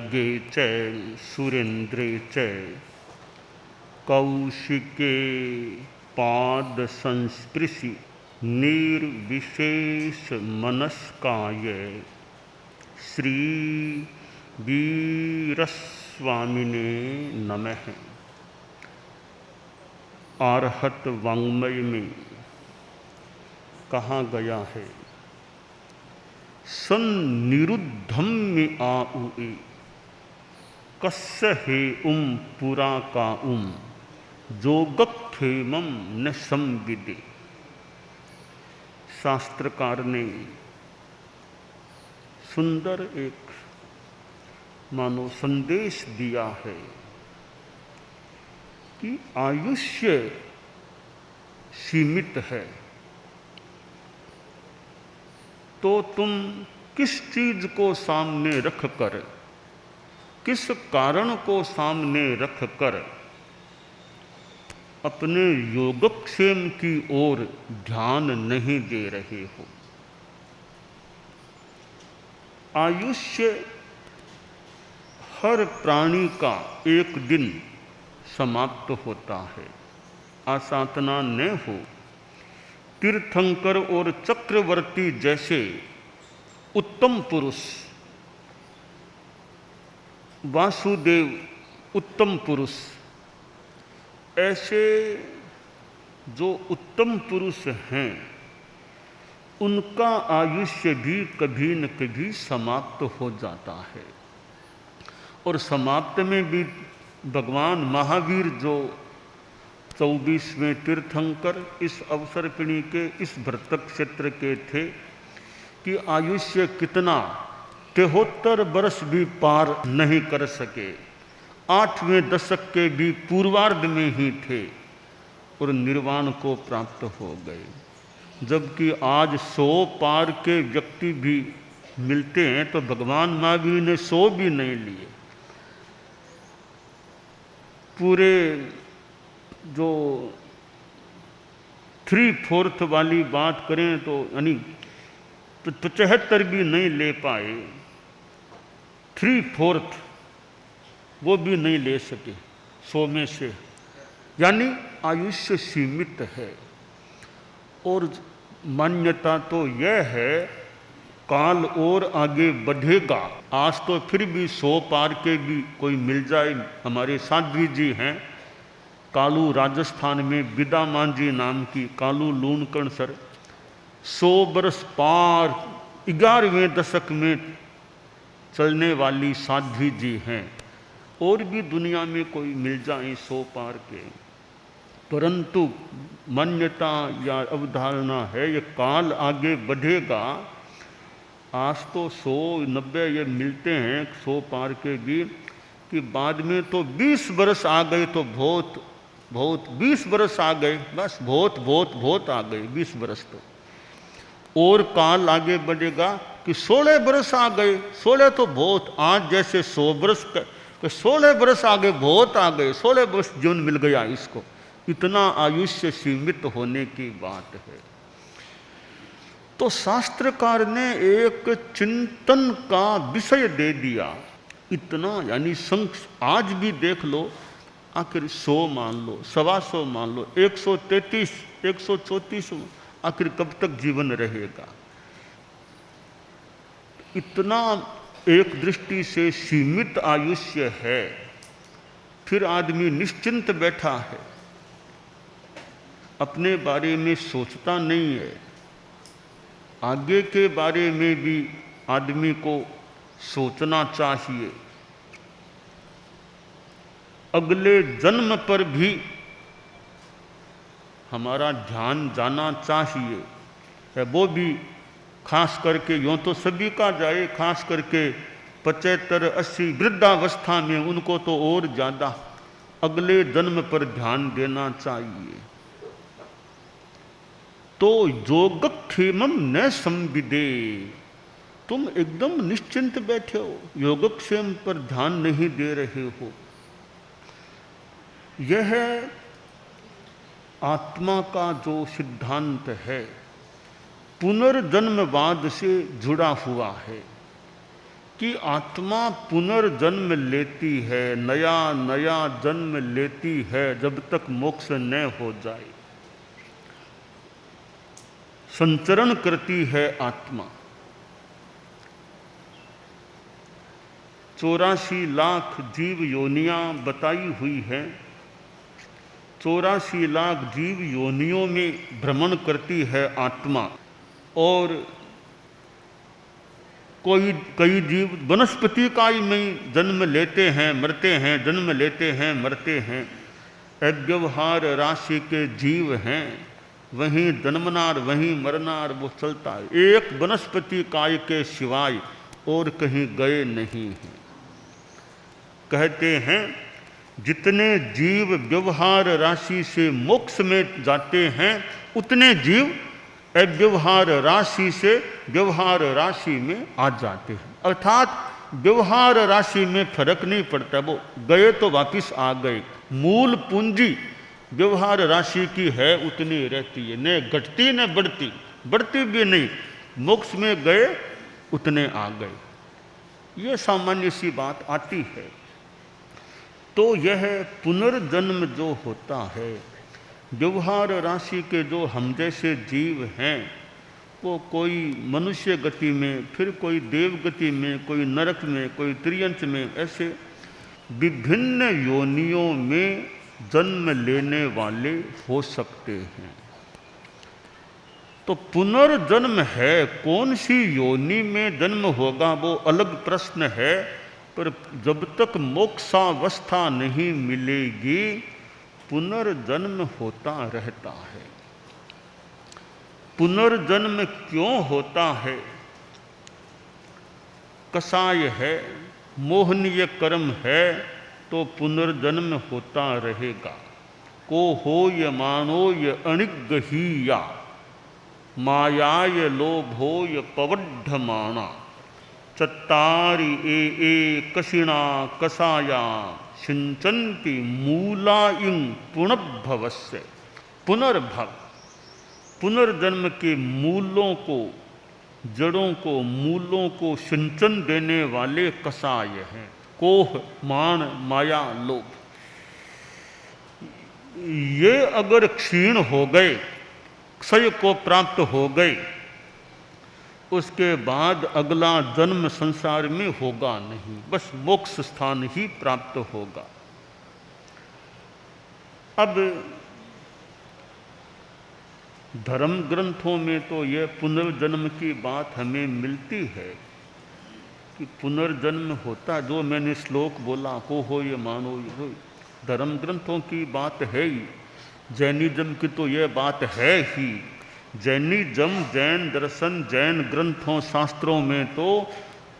खड्गे च सुरेन्द्रे च कौशिके पाद संस्पृशि निर्विशेष मनस्काय श्री वीरस्वामिने नमः। आर्हत वाङ्मय में कहा गया है, सन्निरुद्धम में आउए कस्य हे पुरा का जोगक्षेमम न संविदे। शास्त्रकार ने सुंदर एक मानो संदेश दिया है कि आयुष्य सीमित है, तो तुम किस चीज को सामने रखकर, किस कारण को सामने रखकर अपने योगक्षेम की ओर ध्यान नहीं दे रहे हो। आयुष्य हर प्राणी का एक दिन समाप्त होता है। आसातना न हो, तीर्थंकर और चक्रवर्ती जैसे उत्तम पुरुष, वासुदेव उत्तम पुरुष, ऐसे जो उत्तम पुरुष हैं उनका आयुष्य भी कभी न कभी समाप्त हो जाता है। और समाप्त में भी भगवान महावीर जो 24वें तीर्थंकर इस अवसर्पिणी के इस भरतक क्षेत्र के थे कि आयुष्य कितना 73 वर्ष भी पार नहीं कर सके, 8वें दशक के भी पूर्वार्ध में ही थे और निर्वाण को प्राप्त हो गए। जबकि आज 100 पार के व्यक्ति भी मिलते हैं तो भगवान महावीर ने 100 भी नहीं लिए। पूरे जो 3/4 वाली बात करें तो यानी 75 भी नहीं ले पाए, 3/4 वो भी नहीं ले सके 100 में से। यानी आयुष्य सीमित है। और मान्यता तो यह है काल और आगे बढ़ेगा। आज तो फिर भी 100 पार के भी कोई मिल जाए। हमारे साध्वी जी हैं कालू, राजस्थान में बिदा मांझी नाम की कालू लूणकण सर, 100 बरस पार 11वें दशक में चलने वाली साध्वी जी हैं। और भी दुनिया में कोई मिल जाए 100 पार के, परंतु मान्यता या अवधारणा है ये काल आगे बढ़ेगा। आज तो 100-90 ये मिलते हैं 100 पार के भी, कि बाद में तो 20 बरस आ गए तो बहुत 20 बरस आ गए, बस बहुत आ गए 20 बरस तो। और काल आगे बढ़ेगा कि 16 बरस आ गए, 16 तो बहुत, आज जैसे 100 बरस 16 बरस आगे बहुत आ गए, 16 बरस जीवन मिल गया इसको। इतना आयुष्य सीमित होने की बात है। तो शास्त्रकार ने एक चिंतन का विषय दे दिया। इतना यानी आज भी देख लो, आखिर 100 मान लो, 125 मान लो, 133, 134, आखिर कब तक जीवन रहेगा। इतना एक दृष्टि से सीमित आयुष्य है। फिर आदमी निश्चिंत बैठा है, अपने बारे में सोचता नहीं है। आगे के बारे में भी आदमी को सोचना चाहिए, अगले जन्म पर भी हमारा ध्यान जाना चाहिए। वो भी खास करके, यूँ तो सभी का जाए, खास करके 75-80 वृद्धावस्था में उनको तो और ज़्यादा अगले जन्म पर ध्यान देना चाहिए। तो योगक्षेमम न संविदे, तुम एकदम निश्चिंत बैठे हो, योगक्षेम पर ध्यान नहीं दे रहे हो। यह आत्मा का जो सिद्धांत है पुनर्जन्मवाद से जुड़ा हुआ है। कि आत्मा पुनर्जन्म लेती है, नया नया जन्म लेती है जब तक मोक्ष न हो जाए। संचरण करती है आत्मा। 84 लाख जीव योनियां बताई हुई हैं। 84 लाख जीव योनियों में भ्रमण करती है आत्मा। और कई जीव वनस्पति काल में जन्म लेते हैं, मरते हैं, जन्म लेते हैं, मरते हैं। अव्यवहार राशि के जीव हैं, वहीं जन्मनार वहीं मरनार वो चलता है। एक वनस्पति काय के सिवाय और कहीं गए नहीं हैं। कहते हैं जितने जीव व्यवहार राशि से मोक्ष में जाते हैं, उतने जीव अव्यवहार राशि से व्यवहार राशि में आ जाते हैं। अर्थात व्यवहार राशि में फर्क नहीं पड़ता, वो गए तो वापिस आ गए। मूल पूंजी व्यवहार राशि की है, उतनी रहती है, न घटती न बढ़ती, बढ़ती भी नहीं। मोक्ष में गए उतने आ गए, ये सामान्य सी बात आती है। तो यह पुनर्जन्म जो होता है, व्यवहार राशि के जो हम जैसे जीव हैं, वो कोई मनुष्य गति में, फिर कोई देव गति में, कोई नरक में, कोई त्रियंच में, ऐसे विभिन्न योनियों में जन्म लेने वाले हो सकते हैं। तो पुनर्जन्म है, कौन सी योनि में जन्म होगा वो अलग प्रश्न है। पर जब तक मोक्षावस्था नहीं मिलेगी, पुनर्जन्म होता रहता है। पुनर्जन्म क्यों होता है? कसाय है, मोहनीय कर्म है, तो पुनर्जन्म होता रहेगा। को होय मानोय अणिगहीया, मायाय लोभोय पवड्ढमाना, चत्तारि ए कशिणा कसाया, सिंचन्ति मूला इं पुनर्भवस्य। पुनर्भव, पुनर्जन्म के मूलों को, जड़ों को, मूलों को सिंचन देने वाले कसाय हैं। कोह, मान, माया, लोभ। ये अगर क्षीण हो गए, क्षय को प्राप्त हो गए, उसके बाद अगला जन्म संसार में होगा नहीं, बस मोक्ष स्थान ही प्राप्त होगा। अब धर्म ग्रंथों में तो यह पुनर्जन्म की बात हमें मिलती है कि पुनर्जन्म होता, जो मैंने श्लोक बोला, को हो ये मानो ये हो, धर्म ग्रंथों की बात है ही। जैनिज्म की तो यह बात है ही। जैनिज्म, जैन दर्शन, जैन ग्रंथों, शास्त्रों में तो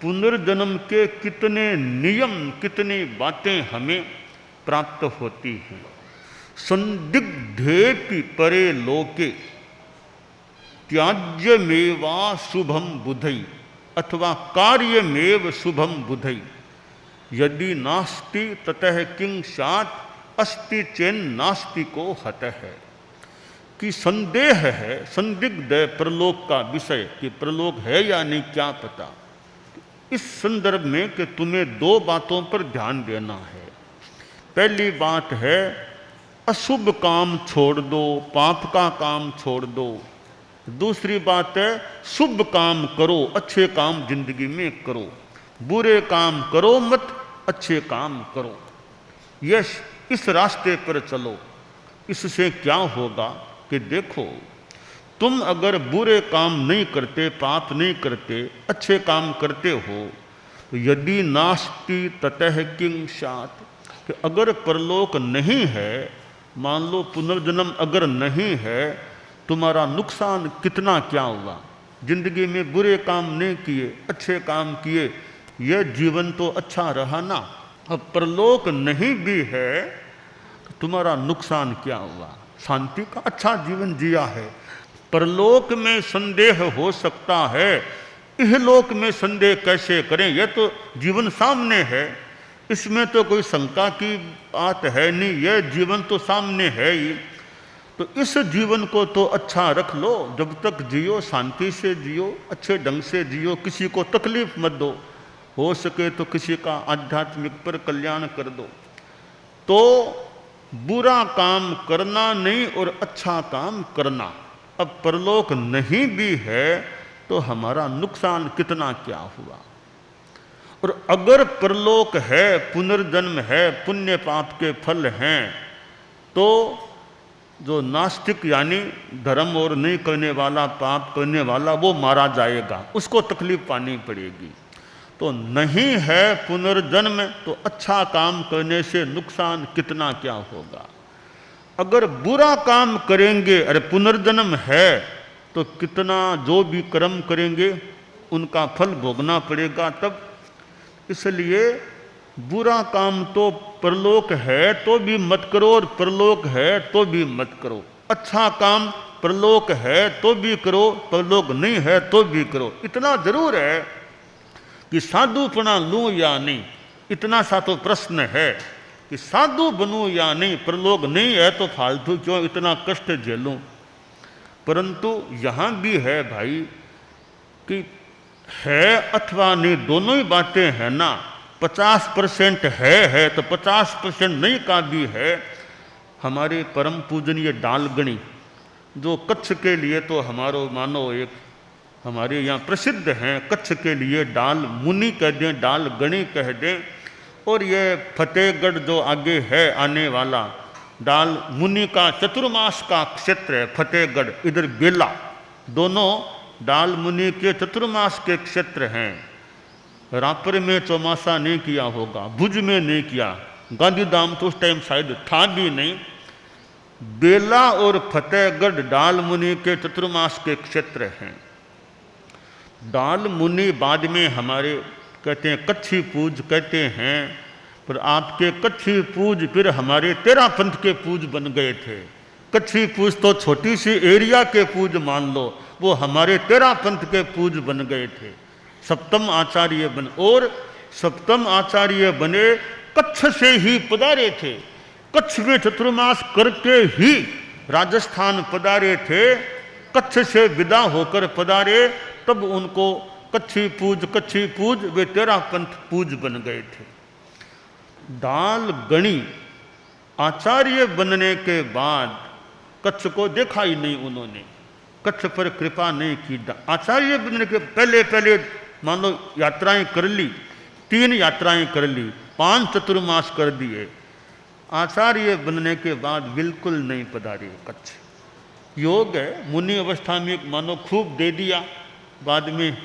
पुनर्जन्म के कितने नियम, कितनी बातें हमें प्राप्त होती हैं। संदिग्धेपि परे लोके त्याज्यमेवा शुभम बुधई, अथवा कार्यमेव शुभम बुधई, यदि नास्ति ततः किं स्यात्, अस्ति चेन् नास्ति को हतः। कि संदेह है, संदिग्ध है परलोक का विषय, कि परलोक है या नहीं क्या पता। इस संदर्भ में कि तुम्हें दो बातों पर ध्यान देना है। पहली बात है अशुभ काम छोड़ दो, पाप का काम छोड़ दो। दूसरी बात है शुभ काम करो, अच्छे काम जिंदगी में करो, बुरे काम करो मत, अच्छे काम करो। यस, इस रास्ते पर चलो। इससे क्या होगा कि देखो, तुम अगर बुरे काम नहीं करते, पाप नहीं करते, अच्छे काम करते हो, तो यदि नास्ति ततः किं स्यात्, कि अगर परलोक नहीं है, मान लो पुनर्जन्म अगर नहीं है, तुम्हारा नुकसान कितना क्या हुआ। जिंदगी में बुरे काम नहीं किए, अच्छे काम किए, यह जीवन तो अच्छा रहा ना। अब परलोक नहीं भी है तो तुम्हारा नुकसान क्या हुआ। शांति का अच्छा जीवन जिया है। परलोक में संदेह हो सकता है, इहलोक में संदेह कैसे करें। यह तो जीवन सामने है, इसमें तो कोई शंका की बात है नहीं, यह जीवन तो सामने है ही। तो इस जीवन को तो अच्छा रख लो, जब तक जियो शांति से जियो, अच्छे ढंग से जियो, किसी को तकलीफ मत दो। हो सके तो किसी का आध्यात्मिक पर कल्याण कर दो। तो बुरा काम करना नहीं और अच्छा काम करना। अब परलोक नहीं भी है तो हमारा नुकसान कितना क्या हुआ। और अगर परलोक है, पुनर्जन्म है, पुण्य पाप के फल हैं, तो जो नास्तिक यानी धर्म और नहीं करने वाला, पाप करने वाला, वो मारा जाएगा, उसको तकलीफ पानी पड़ेगी। तो नहीं है पुनर्जन्म तो अच्छा काम करने से नुकसान कितना क्या होगा। अगर बुरा काम करेंगे, अरे पुनर्जन्म है तो कितना जो भी कर्म करेंगे उनका फल भोगना पड़ेगा तब। इसलिए बुरा काम तो परलोक है तो भी मत करो और परलोक है तो भी मत करो। अच्छा काम परलोक है तो भी करो, परलोक नहीं है तो भी करो। इतना जरूर है कि साधुपना लूं या नहीं, इतना सा तो प्रश्न है कि साधु बनूं या नहीं, परलोक नहीं है तो फालतू क्यों इतना कष्ट झेलूं। परंतु यहाँ भी है भाई कि है अथवा नहीं, दोनों ही बातें हैं ना। 50% है तो 50% नहीं का भी है। हमारे परम पूजनीय डालगणी जो कच्छ के लिए तो हमारो मानो एक हमारे यहाँ प्रसिद्ध हैं, कच्छ के लिए डाल मुनि कह दें, डाल गणी कह दें। और ये फतेहगढ़ जो आगे है आने वाला, डाल मुनि का चतुर्मास का क्षेत्र है फतेहगढ़, इधर बेला, दोनों डाल मुनि के चतुर्मास के क्षेत्र हैं। रापर में चौमासा नहीं किया होगा, भुज में नहीं किया, गांधीधाम तो उस टाइम शायद था भी नहीं। बेला और फतेहगढ़ डाल मुनि के चतुर्मास के क्षेत्र हैं। डाल मुनि बाद में हमारे कहते हैं कच्छी पूज कहते हैं, पर आपके कच्छी पूज फिर हमारे तेरा पंथ के पूज बन गए थे। कच्छी पूज तो छोटी सी एरिया के पूज मान लो, वो हमारे तेरा पंथ के पूज बन गए थे। सप्तम आचार्य बन, और सप्तम आचार्य बने कच्छ से ही पधारे थे। कच्छ में चतुर्मास करके ही राजस्थान पधारे थे, कच्छ से विदा होकर पधारे, तब उनको कच्छी पूज वे तेरा पंथ पूज बन गए थे। डाल गणी आचार्य बनने के बाद कच्छ को देखा ही नहीं उन्होंने, कच्छ पर कृपा नहीं की। आचार्य बनने के पहले मान लो यात्राएं कर ली, 3 यात्राएं कर ली, 5 चतुर्मास कर दिए। आचार्य बनने के बाद बिल्कुल नहीं पधारे कच्छ। योग है, मुनि अवस्था में मानो खूब दे दिया, बाद में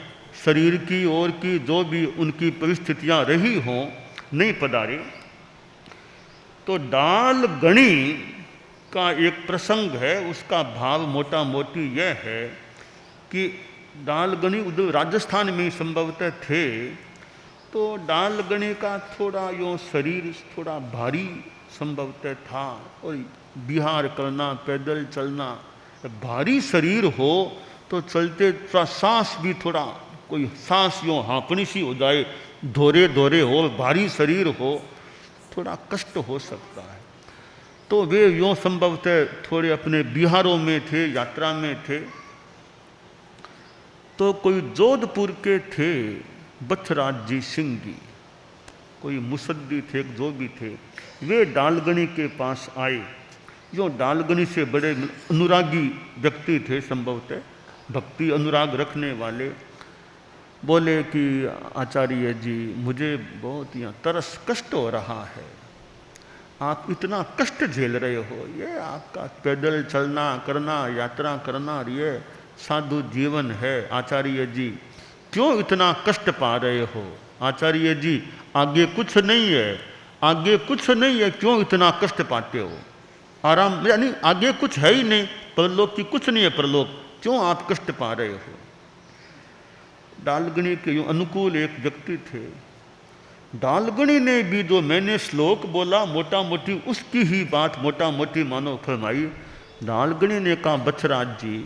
शरीर की और की जो भी उनकी परिस्थितियां रही हों नहीं पधारे। तो डाल गणी का एक प्रसंग है, उसका भाव मोटा मोटी यह है कि डालगणी उधर राजस्थान में संभवतः थे। तो डालगणी का थोड़ा यूँ शरीर थोड़ा भारी संभवतः था, और बिहार करना, पैदल चलना, भारी शरीर हो तो चलते थोड़ा सांस भी थोड़ा कोई सांस यूँ हाँपनी सी हो जाए, धोरे धोरे हो, भारी शरीर हो, थोड़ा कष्ट हो सकता है। तो वे यूँ संभवतः थोड़े अपने बिहारों में थे, यात्रा में थे। तो कोई जोधपुर के थे बछराज जी सिंह जी, कोई मुसद्दी थे, जो भी थे, वे डालगणी के पास आए। जो डालगणी से बड़े अनुरागी व्यक्ति थे, संभवतः भक्ति अनुराग रखने वाले, बोले कि आचार्य जी मुझे बहुत यहाँ तरस कष्ट हो रहा है, आप इतना कष्ट झेल रहे हो, ये आपका पैदल चलना करना, यात्रा करना, ये साधु जीवन है, आचार्य जी क्यों इतना कष्ट पा रहे हो। आचार्य जी आगे कुछ नहीं है, आगे कुछ नहीं है, क्यों इतना कष्ट पाते हो। आराम यानी आगे कुछ है ही नहीं, परलोक की कुछ नहीं है, परलोक क्यों आप कष्ट पा रहे हो। डालगणी के यूँ अनुकूल एक व्यक्ति थे। डालगणी ने भी जो मैंने श्लोक बोला मोटा मोटी उसकी ही बात मोटा मोटी मानो फरमाई। डालगणी ने कहा बछराज जी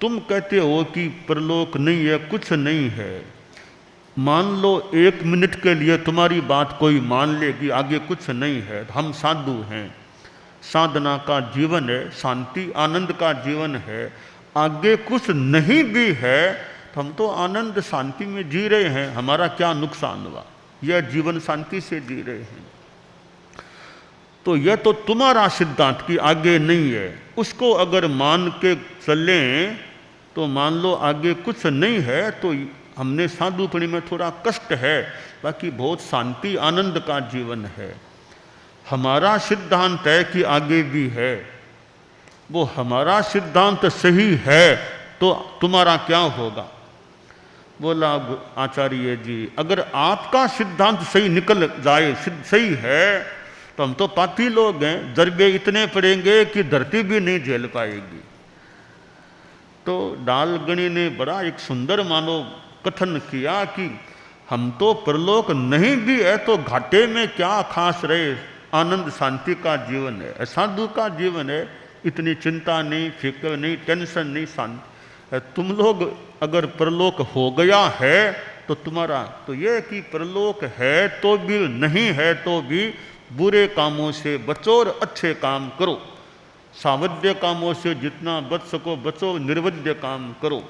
तुम कहते हो कि परलोक नहीं है, कुछ नहीं है, मान लो 1 मिनट के लिए तुम्हारी बात कोई मान ले कि आगे कुछ नहीं है, हम साधु हैं, साधना का जीवन है, शांति आनंद का जीवन है, आगे कुछ नहीं भी है तो हम तो आनंद शांति में जी रहे हैं, हमारा क्या नुकसान हुआ, यह जीवन शांति से जी रहे हैं। तो यह तो तुम्हारा सिद्धांत की आगे नहीं है, उसको अगर मान के चलें तो मान लो आगे कुछ नहीं है, तो हमने साधुपणी में थोड़ा कष्ट है, बाकी बहुत शांति आनंद का जीवन है। हमारा सिद्धांत है कि आगे भी है, वो हमारा सिद्धांत सही है तो तुम्हारा क्या होगा। बोला आचार्य जी, अगर आपका सिद्धांत सही निकल जाए, सही है, तो हम तो पापी लोग हैं, दरबे इतने पड़ेंगे कि धरती भी नहीं झेल पाएगी। तो डालगणी ने बड़ा एक सुंदर मानो कथन किया कि हम तो परलोक नहीं भी है तो घाटे में क्या खास रहे, आनंद शांति का जीवन है, साधु का जीवन है, इतनी चिंता नहीं, फिक्र नहीं, टेंशन नहीं, शांति। तुम लोग अगर परलोक हो गया है तो तुम्हारा तो यह कि परलोक है तो भी नहीं है तो भी बुरे कामों से बचो और अच्छे काम करो, सावध्य कामों से जितना बच सको बचो, निर्वध्य काम करो।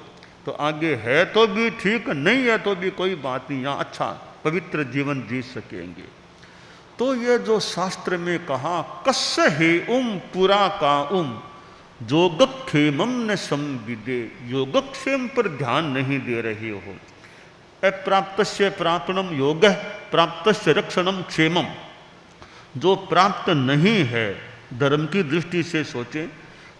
तो आगे है तो भी ठीक, नहीं है तो भी कोई बात नहीं, यहाँ अच्छा पवित्र जीवन जी सकेंगे। तो ये जो शास्त्र में कहा कस्य हे पुरा का योगक्षेमम न संविदे, योगक्षेम पर ध्यान नहीं दे रहे हो। अप्राप्तस्य प्रापणम योग, प्राप्तस्य रक्षणम क्षेमम, जो प्राप्त नहीं है धर्म की दृष्टि से सोचें,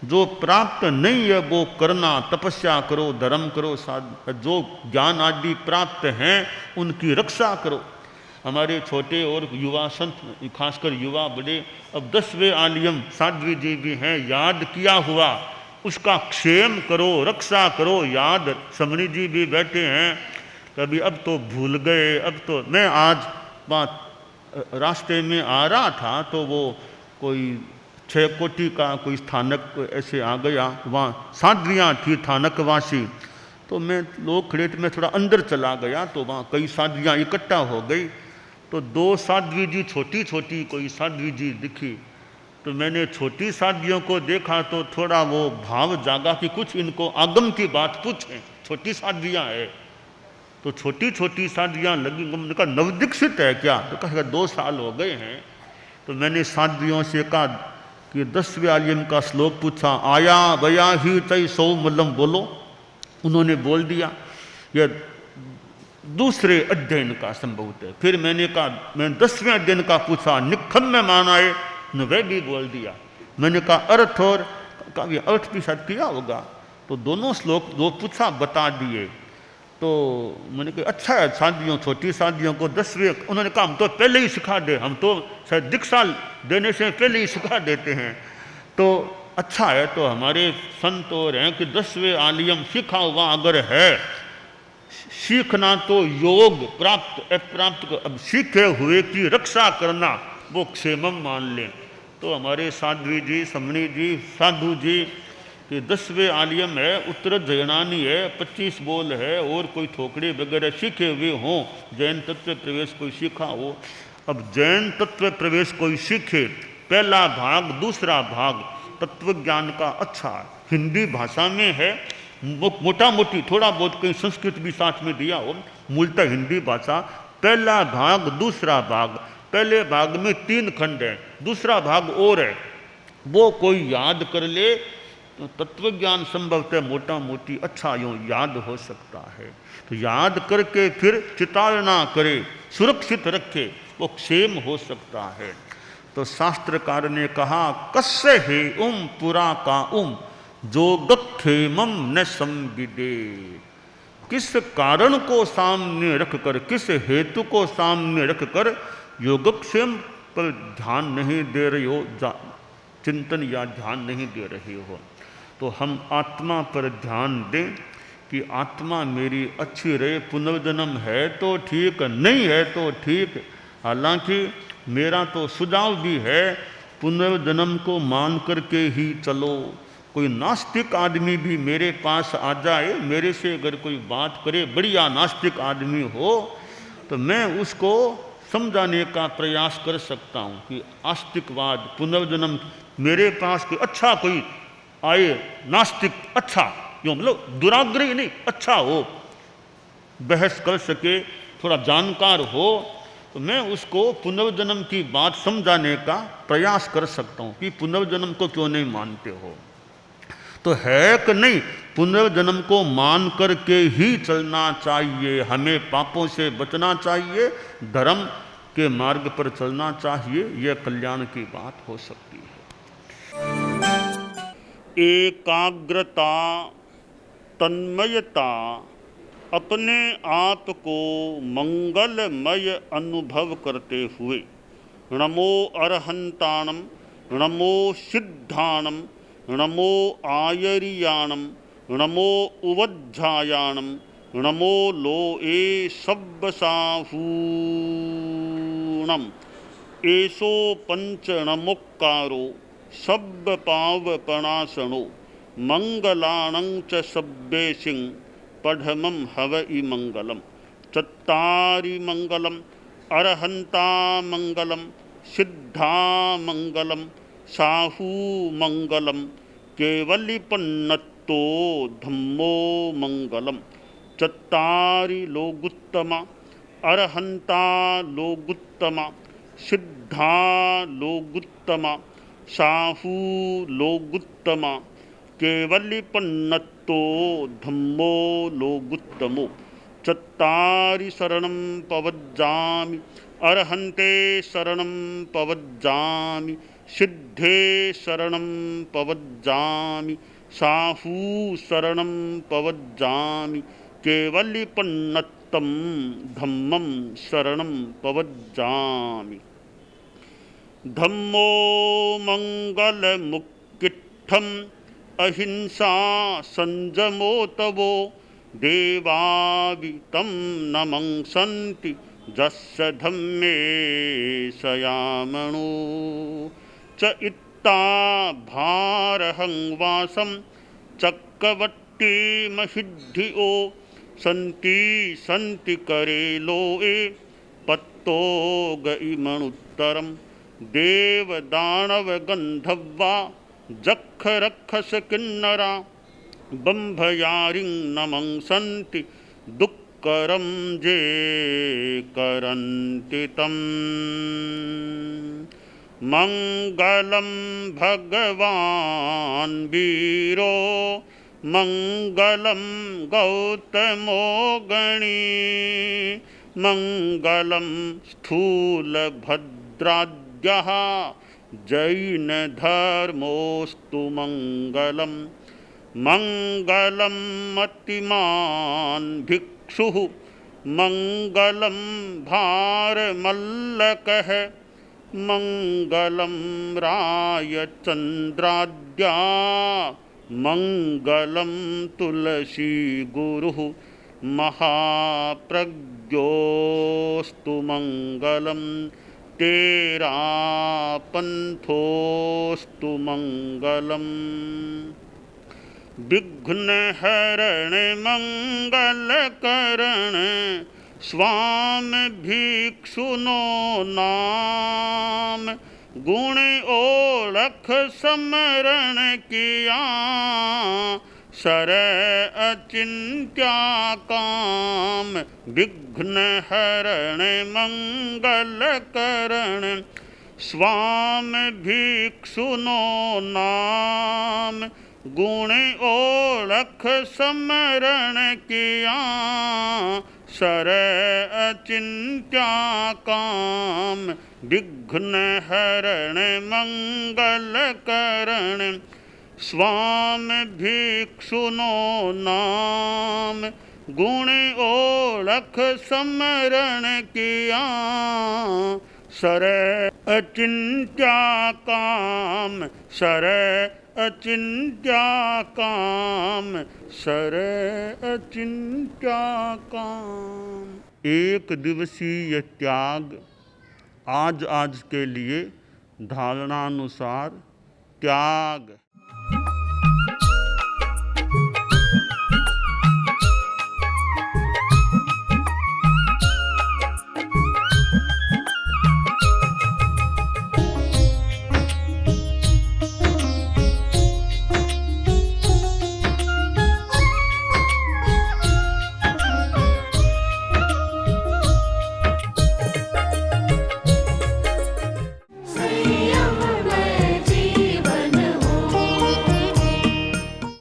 जो प्राप्त नहीं है वो करना, तपस्या करो, धर्म करो, जो ज्ञान आदि प्राप्त हैं उनकी रक्षा करो। हमारे छोटे और युवा संत, खासकर युवा बड़े, अब 10वें आलियम साध्वी जी भी हैं, याद किया हुआ उसका क्षेम करो, रक्षा करो, याद। समणी जी भी बैठे हैं, कभी अब तो भूल गए। अब तो मैं आज बात रास्ते में आ रहा था तो वो कोई 6 कोटि का कोई स्थानक ऐसे आ गया, वहाँ साध्वियाँ थी स्थानकवासी, तो मैं लोग खड़े थे, मैं थोड़ा अंदर चला गया तो वहाँ कई साध्वियाँ इकट्ठा हो गई। तो 2 साध्वी जी, छोटी छोटी कोई साध्वी जी दिखी, तो मैंने छोटी साध्वियों को देखा तो थोड़ा वो भाव जागा कि कुछ इनको आगम की बात पूछें, छोटी साध्वियाँ है। तो छोटी छोटी साध्वियाँ लगी, मैंने कहा नवदीक्षित है क्या, तो कहा 2 साल हो गए हैं। तो मैंने साध्वियों से कहा कि 10वें आलियम का श्लोक पूछा, आया बया ही तय सौ मल्लम बोलो। उन्होंने बोल दिया, यह दूसरे अध्ययन का संभवत है। फिर मैंने कहा, मैं 10वें अध्ययन का पूछा, निखम में मानाए, वह भी बोल दिया। मैंने कहा अर्थ, और कहा अर्थ भी शायद किया होगा। तो दोनों श्लोक जो पूछा बता दिए। तो मैंने कहा अच्छा है, शादियों, छोटी शादियों को 10वें, उन्होंने कहा हम तो पहले ही सिखा दे, हम तो शायद दीक्षा देने से पहले ही सिखा देते हैं। तो अच्छा है, तो हमारे संत और हैं कि 10वें आलियम सीखा हुआ अगर है, सीखना तो योग प्राप्त अप्राप्त को, अब सीखे हुए की रक्षा करना वो क्षेमम मान लें। तो हमारे साध्वी जी, समणी जी, साधु जी कि 10वें आलियम है, उत्तर जैनानी है, 25 बोल है, और कोई ठोकरे वगैरह सीखे हुए हों, जैन तत्व प्रवेश कोई सीखा हो। अब जैन तत्व प्रवेश कोई सीखे, पहला भाग, दूसरा भाग तत्व ज्ञान का अच्छा हिंदी भाषा में है, मोटा मोटी थोड़ा बहुत कहीं संस्कृत भी साथ में दिया हो, मूलतः हिंदी भाषा। पहला भाग, दूसरा भाग, पहले भाग में 3 खंड है, दूसरा भाग और है, वो कोई याद कर ले तो तत्व ज्ञान संभवतः मोटा मोटी अच्छा यूँ याद हो सकता है। तो याद करके फिर चिताड़ना करे, सुरक्षित रखे, वो क्षेम हो सकता है। तो शास्त्रकार ने कहा कस्य हे पुरा का योगक्षेमम न संविदे, किस कारण को सामने रखकर, किस हेतु को सामने रखकर योगक्षेम पर ध्यान नहीं दे रहे हो, चिंतन या ध्यान नहीं दे रहे हो। तो हम आत्मा पर ध्यान दें कि आत्मा मेरी अच्छी रहे, पुनर्जन्म है तो ठीक, नहीं है तो ठीक। हालांकि मेरा तो सुझाव भी है, पुनर्जन्म को मान करके ही चलो। कोई नास्तिक आदमी भी मेरे पास आ जाए, मेरे से अगर कोई बात करे, बढ़िया नास्तिक आदमी हो, तो मैं उसको समझाने का प्रयास कर सकता हूँ कि आस्तिकवाद, पुनर्जन्म, मेरे पास कोई अच्छा कोई आए नास्तिक, अच्छा, यो मतलब दुराग्रही नहीं, अच्छा हो, बहस कर सके, थोड़ा जानकार हो, तो मैं उसको पुनर्जन्म की बात समझाने का प्रयास कर सकता हूँ कि पुनर्जन्म को क्यों नहीं मानते हो। तो है कि नहीं, पुनर्जन्म को मान करके ही चलना चाहिए, हमें पापों से बचना चाहिए, धर्म के मार्ग पर चलना चाहिए, यह कल्याण की बात हो सकती है। एकाग्रता, तन्मयता, अपने आप को मंगलमय अनुभव करते हुए, नमो अरहंताणम, नमो सिद्धाणम, नमो आयरियाणम, नमो उवज्झायाणम, नमो लोए सब्बसाहूणम, एसो पंचणमुक्कारो सब्ब पावपणासनो, मंगलाणं च सब्बेसिं पढ़मं हवइ मंगलम। चत्तारि मंगलम, अरहंता मंगलम, सिद्धा मंगलम, साहू मंगलम, केवलिपन्नत्तो धम्मो मंगलम। चत्तारि लोगुत्तमा, अरहंता लोगुत्तमा, सिद्धा लोगुत्तमा, साहू लोगुत्तमा, केवलिपन्नत्तो धम्मो लोगुत्तमो। चत्तारि शरणं पवज्जामि, अरहन्ते शरणं पवज्जामि, सिद्धे शरणं पवज्जामि, साहू शरणं पवज्जामि, केवलिपन्नत्तं धम्मं शरणं पवज्जामि। धम्मो मंगलमुक्किट्ठम्, अहिंसा संजमो तवो, देवावितं नमंसन्ति जस्य धम्मे सयामणो। च इत्ता भारहं वासं चक्रवट्टी महिद्धिओ, सन्ति सन्ति करे लोए पत्तो गइमणुत्तरम। देव दानव गंधर्वा जख रक्षस किन्नरा, बंभयारिं नमंसन्ति दुक्करं जे करन्ति तम्। मंगलं भगवान् वीरो, मंगलं गौतमो गणी, मंगलं स्थूलभद्राद्यः जैन धर्मोस्तु मंगलम। मंगलम मतिमान भिक्षुः, मंगलम भारमल्लकः, मंगलम रायचंद्राद्या, मंगलम तुलसी गुरुः, महाप्रज्ञोस्तु मंगलम। तेरा पंथोस्तु मंगलम। विघ्न हरण मंगल करण, स्वामी भिक्षुनो नाम, गुण ओळख समरण किया, सर अचिंत्या काम। विघ्न हरण मंगल करण, स्वामी भिक्षुनो नाम, गुण ओळख समरण किया, सर अचिंत्या काम। विघ्न हरण मंगल करण, स्वामी भिक्षुनो नाम, गुण ओळख समरण किया, सर अचिंत्या काम, सर अचिंत्या काम, सर अचिंत्या काम। एक दिवसीय त्याग, आज के लिए धारणानुसार त्याग।